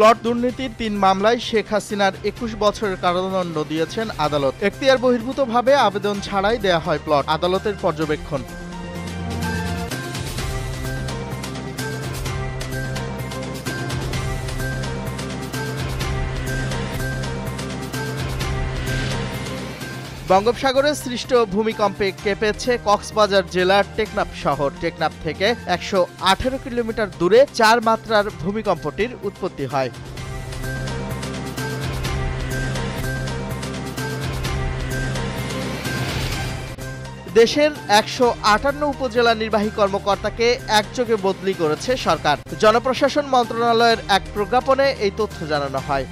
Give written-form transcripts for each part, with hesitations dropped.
Plot দুর্নীতির ৩ মামলায় শেখ হাসিনার ২১ বছরের কারাদণ্ড দিয়েছেন আদালত। এখতিয়ার বহির্ভূতভাবে আবেদন ছাড়াই দেয়া হয় প্লট, আদালতের পর্যবেক্ষণ। বঙ্গোপসাগরে সৃষ্ট ভূমিকম্পে কেঁপেছে কক্সবাজার জেলার টেকনাফ শহর। টেকনাফ থেকে ১১৮ কিলোমিটার দূরে ৪ মাত্রার ভূমিকম্পটির উৎপত্তি হয়। দেশের ১৫৮ উপজেলা নির্বাহী কর্মকর্তাকে একযোগে বদলি করেছে সরকার। জনপ্রশাসন মন্ত্রণালয়ের এক প্রজ্ঞাপনে এই তথ্য জানানো হয়।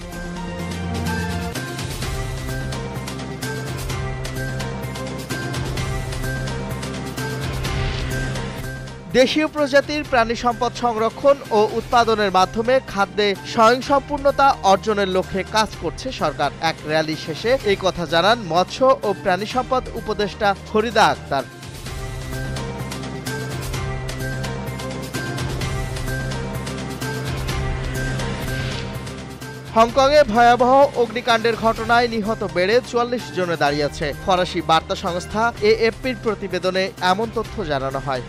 দেশীয় প্রজাতির প্রাণী সম্পদ সংরক্ষণ ও উৎপাদনের মাধ্যমে খাদ্যে স্বয়ংসম্পূর্ণতা অর্জনের লক্ষ্যে কাজ করছে সরকার। এক র্যালি শেষে এই কথা জানান মৎস্য ও প্রাণী সম্পদ উপদেষ্টা ফরিদা আক্তার। হংকংয়ে ভয়াবহ অগ্নিকাণ্ডের ঘটনায় নিহত বেড়ে ৪৪ জনে দাঁড়িয়েছে। ফরাসি বার্তা সংস্থা এএফপির প্রতিবেদনে এমন তথ্য জানানো হয়।